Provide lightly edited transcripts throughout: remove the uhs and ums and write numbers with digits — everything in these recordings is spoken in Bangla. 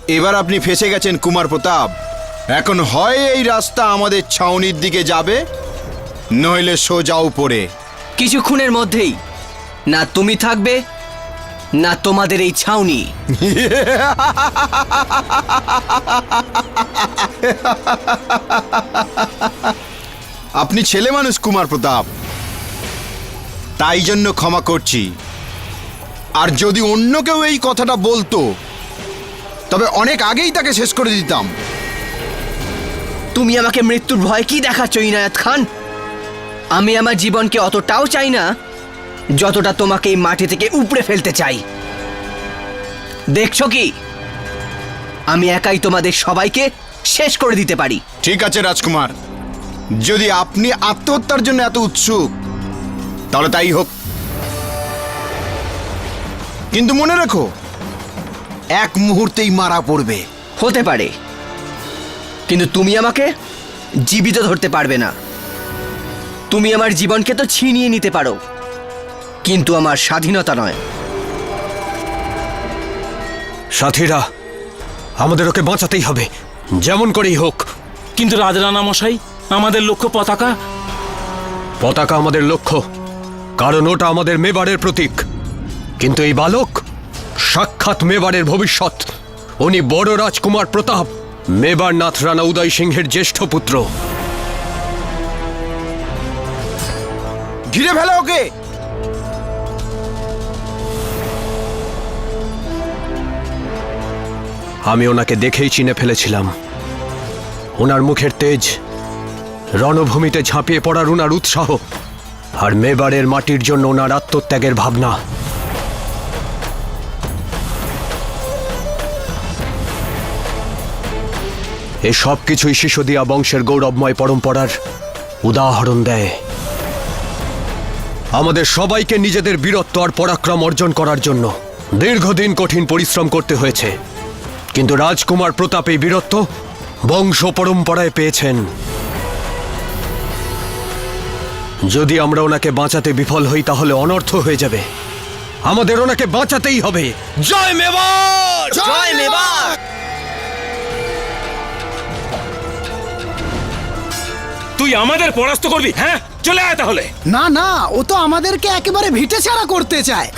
এবার আপনি ফেসে গেছেন কুমার প্রতাপ। এখন হয় এই রাস্তা আমাদের ছাউনির দিকে যাবে, নইলে সোজা উপরে। কিছুক্ষণের মধ্যেই না তুমি থাকবে না তোমাদের এই ছাউনি। আপনি ছেলে মানুষ কুমার প্রতাপ, তাই জন্য ক্ষমা করছি। আর যদি অন্য কেউ এই কথাটা বলতো তবে অনেক আগেই তাকে শেষ করে দিতাম। তুমি আমাকে মৃত্যুর ভয় কি দেখাচ্ছ ইনায়েত খান? আমি আমার জীবনকে অতটাও চাই না যতটা তোমাকে এই মাটি থেকে উপড়ে ফেলতে চাই। দেখছো কি, আমি একাই তোমাদের সবাইকে শেষ করে দিতে পারি। ঠিক আছে রাজকুমার, যদি আপনি আত্মহত্যার জন্য এত উৎসুক তাহলে তাই হোক। কিন্তু মনে রেখো, এক মুহূর্তেই মারা পড়বে। হতে পারে, কিন্তু তুমি আমাকে জীবিত ধরতে পারবে না। তুমি আমার জীবনকে তো ছিনিয়ে নিতে পারো, কিন্তু আমার স্বাধীনতা নয়। সাথীরা, আমাদের ওকে বাঁচাতেই হবে, যেমন করেই হোক। কিন্তু রাজরানা মশাই, আমাদের লক্ষ্য পতাকা। পতাকা আমাদের লক্ষ্য, কারণ ওটা আমাদের মেবারের প্রতীক। কিন্তু এই বালক সাক্ষাৎ মেবারের ভবিষ্যৎ। উনি বড় রাজকুমার প্রতাপ, মেবার নাথ রানা উদয় সিংহের জ্যেষ্ঠ পুত্র। ঘিরে ফেলো ওকে। আমি ওনাকে দেখেই চিনে ফেলেছিলাম। ওনার মুখের তেজ, রণভূমিতে ঝাঁপিয়ে পড়ার ওনার উৎসাহ, আর মেবারের মাটির জন্য ওনার আত্মত্যাগের ভাবনা। এ সব কিছুই সিসোদিয়া বংশের গৌরবময় পরম্পরার উদাহরণ দেয়। আমাদের সবাইকে নিজেদের বীরত্ব আর পরাক্রম অর্জন করার জন্য দীর্ঘদিন কঠিন পরিশ্রম করতে হয়েছে, কিন্তু রাজকুমার প্রতাপ এই বীরত্ব বংশ পরম্পরায় পেয়েছেন। যদি আমরা ওনাকে বাঁচাতে বিফল হই তাহলে অনর্থ হয়ে যাবে। আমাদের ওনাকে বাঁচাতেই হবে। জয় মেবার! জয় মেবার! তুই আমাদের পরাস্ত করবি? হ্যাঁ, চলে আয় তাহলে। না না, ও তো আমাদেরকে একেবারে ভিটে ছাড়া করতে চায়।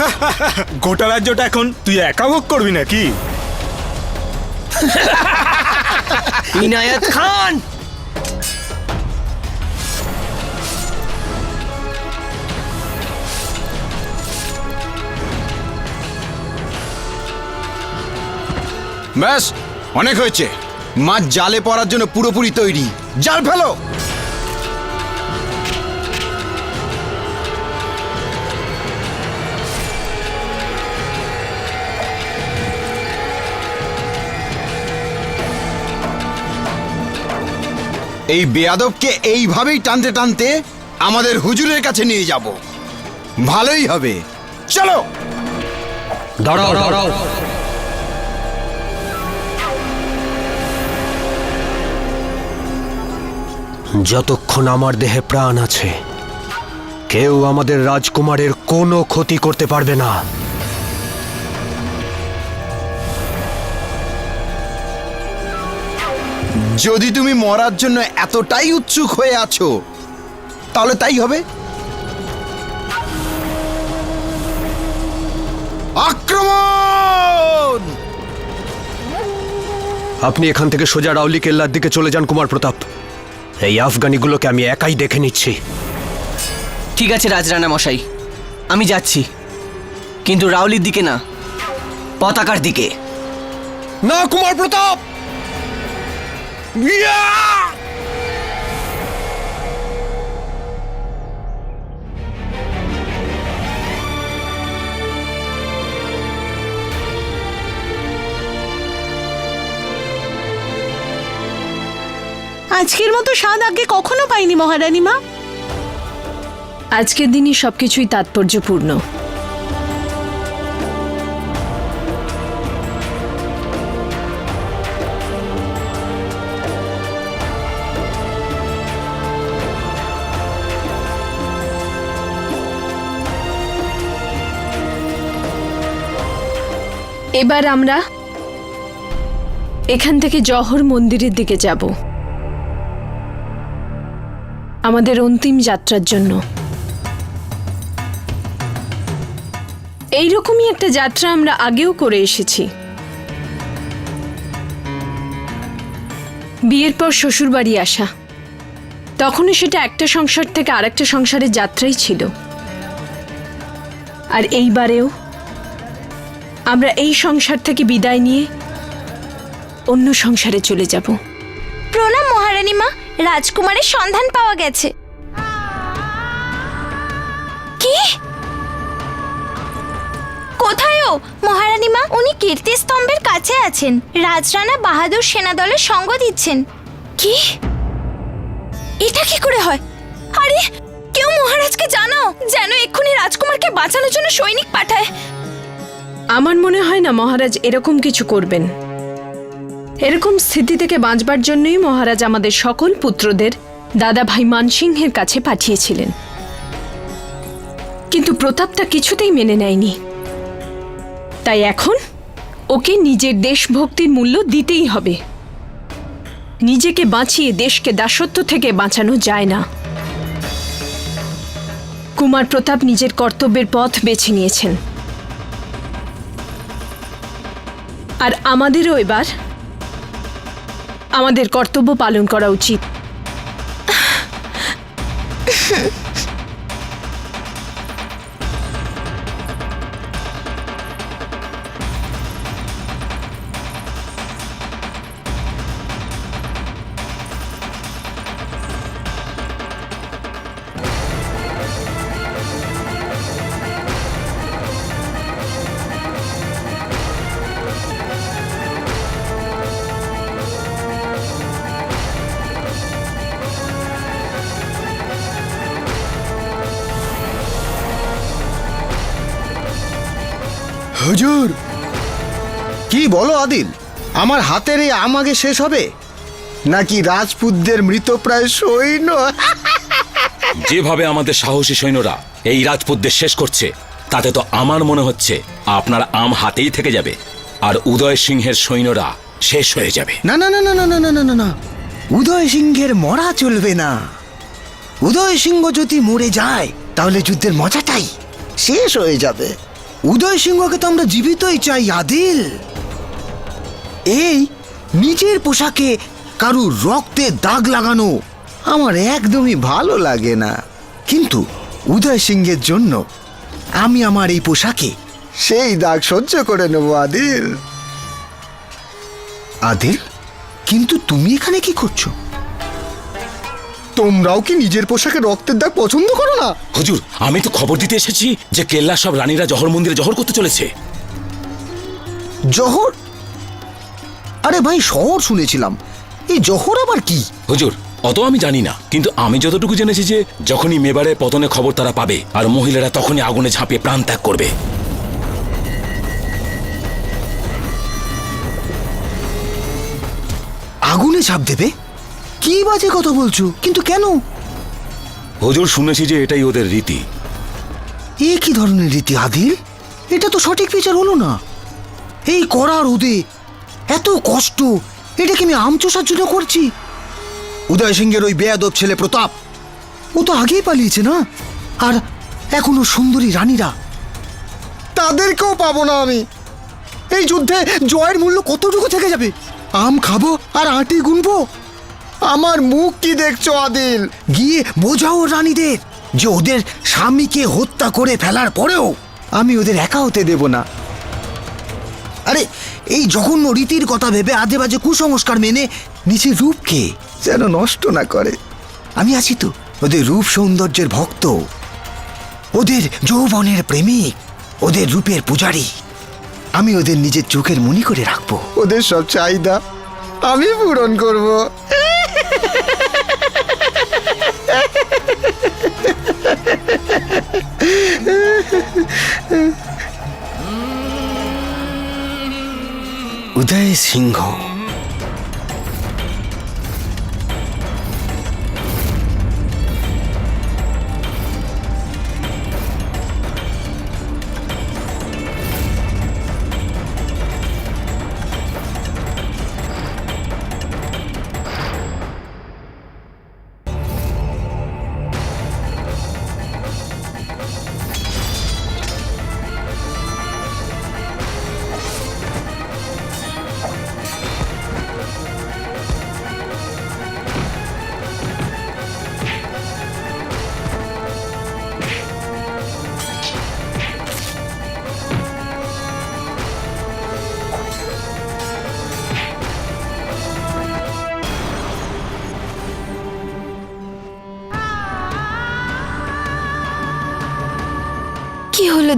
গোটা রাজ্যটা এখন তুই একা ভোগ করবি নাকি? ইনায়েত খান, ব্যাস, অনেক হয়েছে। মাছ জালে পড়ার জন্য পুরোপুরি তৈরি। জাল ফেলো। এই বেয়াদবকে এইভাবেই টানতে টানতে আমাদের হুজুরের কাছে নিয়ে যাব। ভালোই হবে, চলো। দাঁড়াও, দাঁড়াও। যতক্ষণ আমার দেহে প্রাণ আছে, কেউ আমাদের রাজকুমারের কোনো ক্ষতি করতে পারবে না। যদি তুমি মরার জন্য এতটাই উৎসুক হয়ে আছো তাহলে তাই হবে। আক্রমণ! আপনি এখান থেকে সোজা রাউলি কেল্লার দিকে চলে যান কুমার প্রতাপ। এই আফগানিগুলোকে আমি একাই দেখে নিচ্ছি। ঠিক আছে রাজরানা মশাই, আমি যাচ্ছি, কিন্তু রাউলির দিকে না, পতাকার দিকে। না কুমার প্রতাপ! আজকের মতো স্বাদ আগে কখনো পাইনি মহারানী মা। আজকের দিনই সবকিছুই তাৎপর্যপূর্ণ। এবার আমরা এখান থেকে জহর মন্দিরের দিকে যাব আমাদের অন্তিম যাত্রার জন্য। এইরকমই একটা যাত্রা আমরা আগেও করে এসেছি। বিয়ের পর শ্বশুরবাড়ি আসা, তখনও সেটা একটা সংসার থেকে আরেকটা সংসারের যাত্রাই ছিল। আর এইবারেও আমরা এই সংসার থেকে বিদায় নিয়ে অন্য সংসারে চলে যাব। প্রণাম মহারানী মা, রাজকুমারের সন্ধান পাওয়া গেছে। কি? কোথায় ও? মহারানী মা, উনি কীর্তিস্তম্ভের কাছে আছেন। রাজরানা বাহাদুর সেনাদলের সঙ্গ দিচ্ছেন। কি? এটা কি করে হয়? আরে কেউ মহারাজকে জানাও, যেন এক্ষুনি রাজকুমারকে বাঁচানোর জন্য সৈনিক পাঠায়। আমার মনে হয় না মহারাজ এরকম কিছু করবেন। এরকম স্থিতি থেকে বাঁচবার জন্যই মহারাজ আমাদের সকল পুত্রদের দাদা ভাই মানসিংহের কাছে পাঠিয়েছিলেন, কিন্তু প্রতাপটা কিছুতেই মেনে নেয়নি। তাই এখন ওকে নিজের দেশভক্তির মূল্য দিতেই হবে। নিজেকে বাঁচিয়ে দেশকে দাসত্ব থেকে বাঁচানো যায় না। কুমার প্রতাপ নিজের কর্তব্যের পথ বেছে নিয়েছেন, আর আমাদেরও এবার আমাদের কর্তব্য পালন করা উচিত। হুজুর, কি বলো আদিল? আমার হাতের এই আম আগে শেষ হবে নাকি রাজপুতদের মৃতপ্রায় সৈন্য? যেভাবে আমাদের সাহসী সৈন্যরা এই রাজপুতদের শেষ করছে, তাতে তো আমার মনে হচ্ছে আপনার আম হাতেই থেকে যাবে আর উদয় সিংহের সৈন্যরা শেষ হয়ে যাবে। না না না না না না না না না না, উদয় সিংহের মরা চলবে না। উদয় সিংহ যদি মরে যায় তাহলে যুদ্ধের মজাটাই শেষ হয়ে যাবে। উদয় সিংহকে তো আমরা জীবিতই চাই আদিল। এই নিজের পোশাকে কারুর রক্তে দাগ লাগানো আমার একদমই ভালো লাগে না, কিন্তু উদয় সিংহের জন্য আমি আমার এই পোশাকে সেই দাগ সহ্য করে নেব আদিল। আদিল, কিন্তু তুমি এখানে কি করছো? তোমরাও কি নিজের পোশাকে রক্তের দাগ পছন্দ করো না? হুজুর, আমি তো খবর দিতে এসেছি যে কেল্লার সব রানীরা জহর মন্দিরে জহর করতে চলেছে। জহর? আরে ভাই, শহর শুনেছিলাম, এই জহর আবার কি? হুজুর, অত আমি জানি না, কিন্তু আমি যতটুকু জেনেছি যে যখনই মেবারের পতনের খবর তারা পাবে আর মহিলারা তখনই আগুনে ঝাঁপিয়ে প্রাণ ত্যাগ করবে। আগুনে ঝাঁপ দেবে? কি বাজে কথা বলছো, কিন্তু কেন? হুজুর, শুনেছি যে এটাই ওদের রীতি। এ কি ধরনের রীতি আদিল? এটা তো সঠিক বিচার হলো না। এই করার রোদে এত কষ্ট, এটা কি আমি আম চষার জন্য করছি? উদয় সিংহের ওই বেয়াদব ছেলে প্রতাপ, ও তো আগেই পালিয়েছে না? আর এখনো সুন্দরী রানীরা, তাদেরকেও পাবো না আমি। এই যুদ্ধে জয়ের মূল্য কতটুকু থেকে যাবে? আম খাবো আর আঁটি গুনবো? আমার মুখ কি দেখছো আদিল? গিয়ে বোঝাও রানীদের যে ওদের স্বামীকে হত্যা করে ফেলার পরেও আমি ওদের একা হতে দেব না। আরে এই জঘন্য রীতির কথা ভেবে আজে বাজে কুসংস্কার মেনে নিজের রূপকে যেন নষ্ট না করে। আমি আছি তো, ওদের রূপ সৌন্দর্যের ভক্ত, ওদের যৌবনের প্রেমিক, ওদের রূপের পূজারী। আমি ওদের নিজের চোখের মনি করে রাখবো। ওদের সব চাহিদা আমি পূরণ করব। উদয় সিংহ,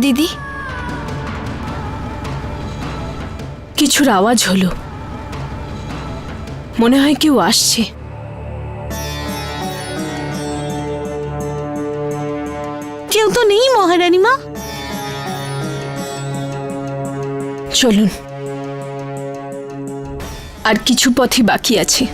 দিদি? কিছুর আওয়াজ হলো, মনে হয় কেউ আসছে। কেউ তো নেই মহারানী মা। চলুন, আর কিছু পথই বাকি আছে।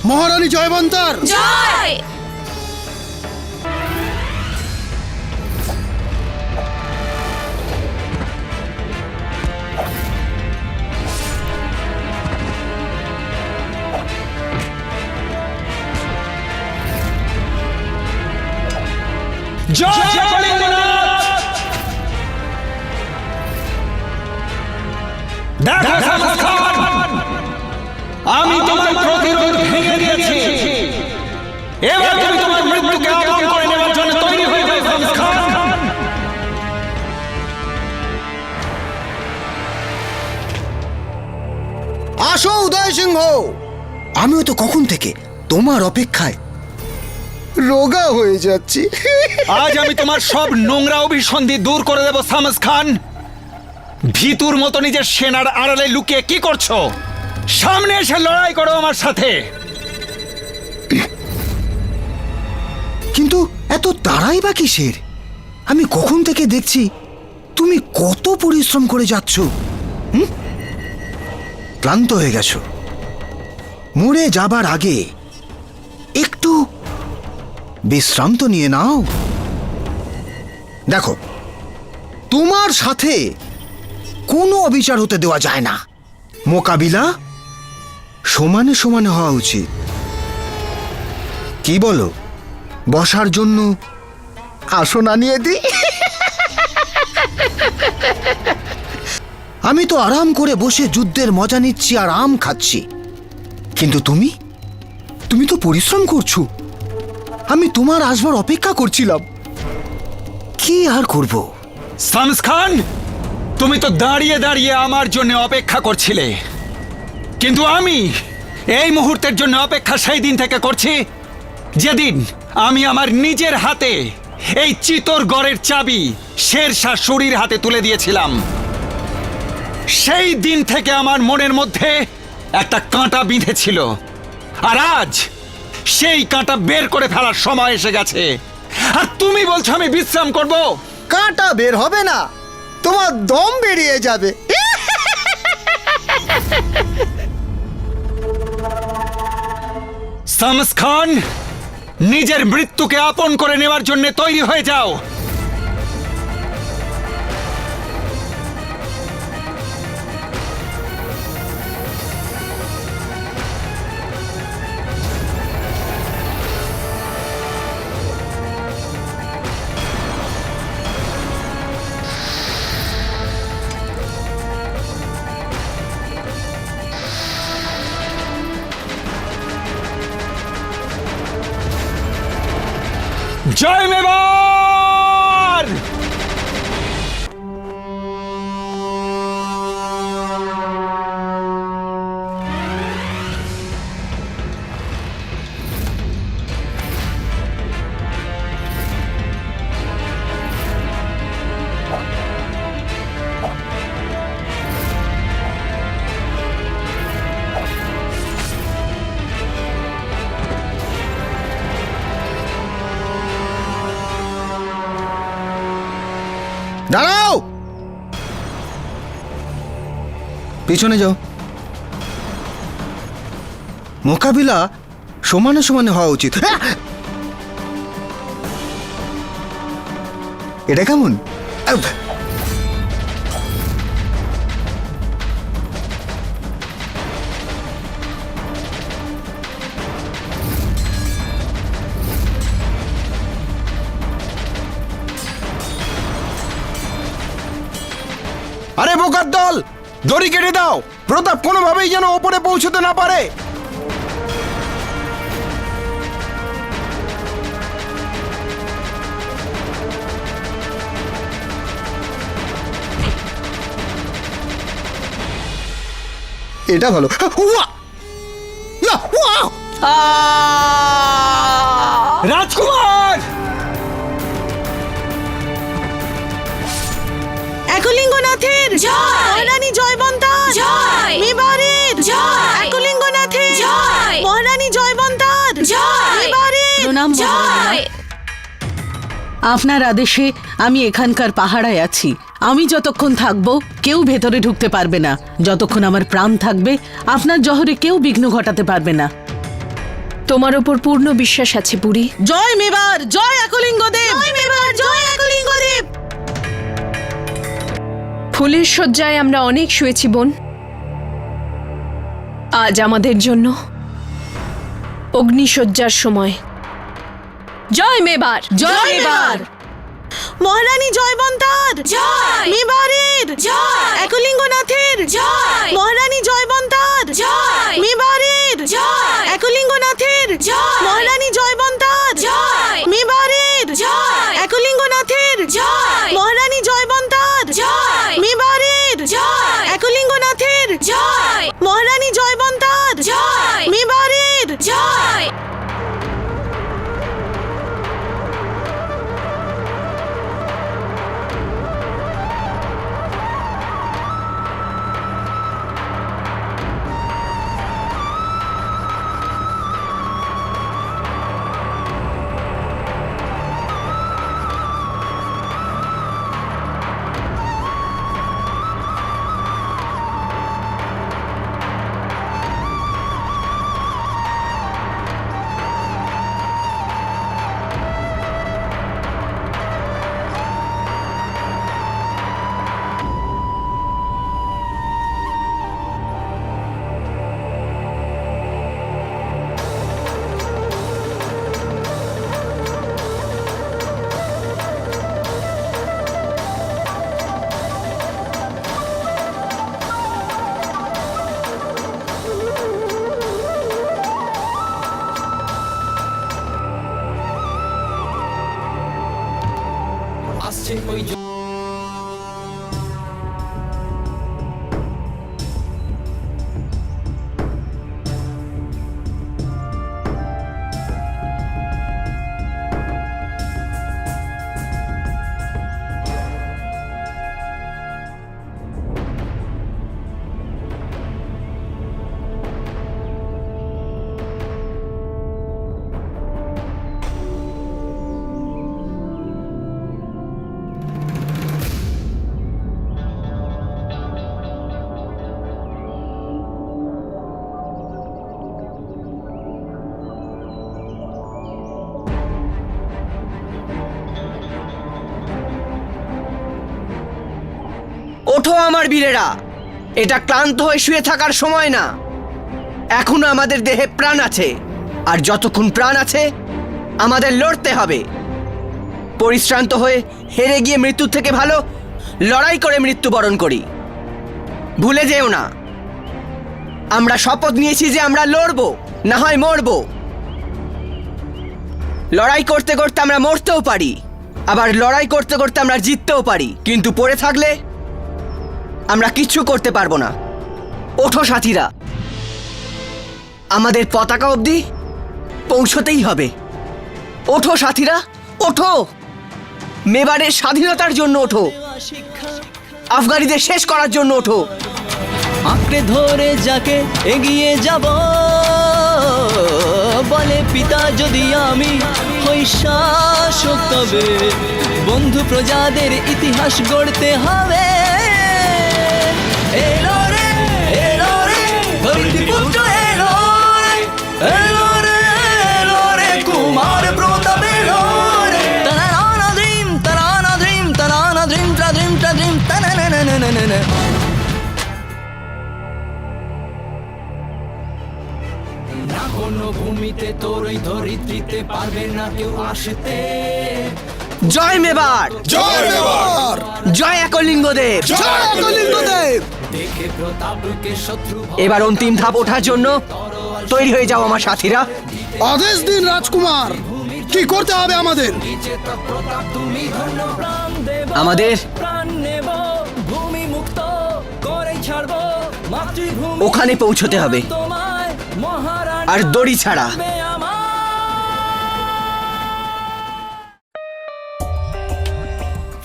মহারানী জয়বন্তার। জয়! দেখো শামস খান, আমি তোমার প্রতিরোধ ভেঙে দিয়েছি। এবার তুমি তোমার মৃত্যুকে আপন করে নেওয়ার জন্য তৈরি হয়ে যাও শামস খান। আসো উদয় সিংহ। আমিও তো কখন থেকে তোমার অপেক্ষায় রোগা হয়ে যাচ্ছি। আজ আমি তোমার সব নোংরা অভিসন্ধি দূর করে দেব শামস খান। ভিতুর মতো নিজের সেনার আড়ালে লুকিয়ে কি করছো? সামনে এসে লড়াই করো আমার সাথে। কিন্তু এত তাড়াই বা কিসের? আমি কখন থেকে দেখছি তুমি কত পরিশ্রম করে যাচ্ছ। ক্লান্ত হয়ে গেছো। মরে যাবার আগে একটু বিশ্রাম তো নিয়ে নাও। দেখো, তোমার সাথে কোনো অবিচার হতে দেওয়া যায় না। মোকাবিলা সমানে সমানে হওয়া উচিত। কি বলো, বসার জন্য আসন আনিয়ে দিই? আমি তো আরাম করে বসে যুদ্ধের মজা নিচ্ছি আর আম খাচ্ছি, কিন্তু তুমি তো পরিশ্রম করছো। আমি তোমার আসবার অপেক্ষা করছিলাম। কি আর করব? শামস খান, তুমি তো দাঁড়িয়ে দাঁড়িয়ে আমার জন্য অপেক্ষা করছিলে, কিন্তু আমি এই মুহূর্তের জন্য অপেক্ষা সেই দিন থেকে করছি যেদিন আমি আমার নিজের হাতে এই চিতোরগড়ের চাবি শেরশাহ সূরির হাতে তুলে দিয়েছিলাম। সেই দিন থেকে আমার মনের মধ্যে একটা কাঁটা বিঁধেছিল, আর আজ সেই কাঁটা বের করে ফেলার সময় এসে গেছে। আর তুমি বলছো আমি বিশ্রাম করব? কাঁটা বের হবে না, তোমার দম বেরিয়ে যাবে। শামস খান, নিজের মৃত্যুকে আপন করে নেওয়ার জন্য তৈরি হয়ে যাও। জয় মেবার! দাঁড়াও, পিছনে যাও। মোকাবিলা সমানে সমানে হওয়া উচিত। এটা কেমন? আরে বোকার দল, দড়ি কেটে দাও। প্রতাপ কোনোভাবেই যেন ওপরে পৌঁছতে না পারে। এটা ভালো। উয়া! ইয়া, উয়া! রাজকুমার! একলিঙ্গনাথের জয়! মহারানী জয়বন্তার জয়! মেবারের জয়! একলিঙ্গনাথের জয়! মহারানী জয়বন্তার জয়! মেবারের প্রণাম জয়! আপনার আদেশে আমি এখানকার পাহারায় আছি। আমি যতক্ষণ থাকব কেউ ভেতরে ঢুকতে পারবে না। যতক্ষণ আমার প্রাণ থাকবে আপনার জহরে কেউ বিঘ্ন ঘটাতে পারবে না। তোমার ওপর পূর্ণ বিশ্বাস আছে বুড়ি। জয় মেবার, জয় একলিঙ্গদেব। জয় মেবার, জয় একলিঙ্গদেব। ফুলের শয্যায় আমরা অনেক শুয়েছি বোন। আজ আমাদের জন্য অগ্নিশয্যার সময়। জয় মেবার, জয় মেবার। মহারানী জয়বন্তার জয়! মেবারের জয়! একলিঙ্গনাথের জয়! মহারানী জয়বন্তার জয়! মেবারের জয়! একলিঙ্গনাথের জয়! মহারানী জয়বন্তার জয়! মেবারের জয়! একলিঙ্গনাথের জয়! মহারানী জয়বন্তার জয়! মেবারের জয়! একলিঙ্গনাথের জয়! মহারানী জয়বন্তার জয়! মেবারের জয়! ওঠো আমার বীরেরা, এটা ক্লান্ত হয়ে শুয়ে থাকার সময় না। এখনো আমাদের দেহে প্রাণ আছে, আর যতক্ষণ প্রাণ আছে আমাদের লড়তে হবে। পরিশ্রান্ত হয়ে হেরে গিয়ে মৃত্যুর থেকে ভালো লড়াই করে মৃত্যুবরণ করি। ভুলে যেও না, আমরা শপথ নিয়েছি যে আমরা লড়বো, না হয় মরবো। লড়াই করতে করতে আমরা মরতেও পারি, আবার লড়াই করতে করতে আমরা জিততেও পারি, কিন্তু পড়ে থাকলে আমরা কিচ্ছু করতে পারবো না। ওঠো সাথীরা, আমাদের পতাকা অবধি পৌঁছতেই হবে। ওঠো সাথীরা, ওঠো। মেবারের স্বাধীনতার জন্য ওঠো, আফগানিদের শেষ করার জন্য ওঠো। আঁকড়ে ধরে যাকে এগিয়ে যাব, বলে পিতা যদি আমি হই শাসক, তবে বন্ধু প্রজাদের ইতিহাস গড়তে হবে। এলো রে, এলো রে, ধরিত্রীপুত্র এলো রে, এলো রে, এলো রে, কুমার প্রতাপ এলো রে। তারানা ধ্রিম, তারানা ধ্রিম, তারানা ধ্রিম, ত্রাদ্রিম, ত্রাদ্রিম, তানানানানানানা। না কোনো ভূমিতে তোর ওই ধরিত্রীতে পারবে না কেউ আসতে। জয় মেবার, জয় মেবার, জয় একলিঙ্গদেব, জয় একলিঙ্গদেব। দেখে প্রতাপকে শত্রু এবার অন্তিম ধাপ ওঠার জন্য তৈরি হয়ে যাও আমার সাথীরা। আদেশ দিন রাজকুমার, কি করতে হবে আমাদের? প্রতাপ তুমি ধন্য, প্রাণ দেব, আমাদের প্রাণ নেব, ভূমি মুক্ত করে ছাড়বো, মাতৃভূমি ওখানে পৌঁছতে হবে তোমায় মহারানী আর দড়ি ছাড়া।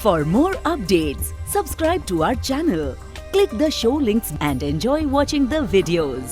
For more updates, subscribe to our channel, click the show links and enjoy watching the videos.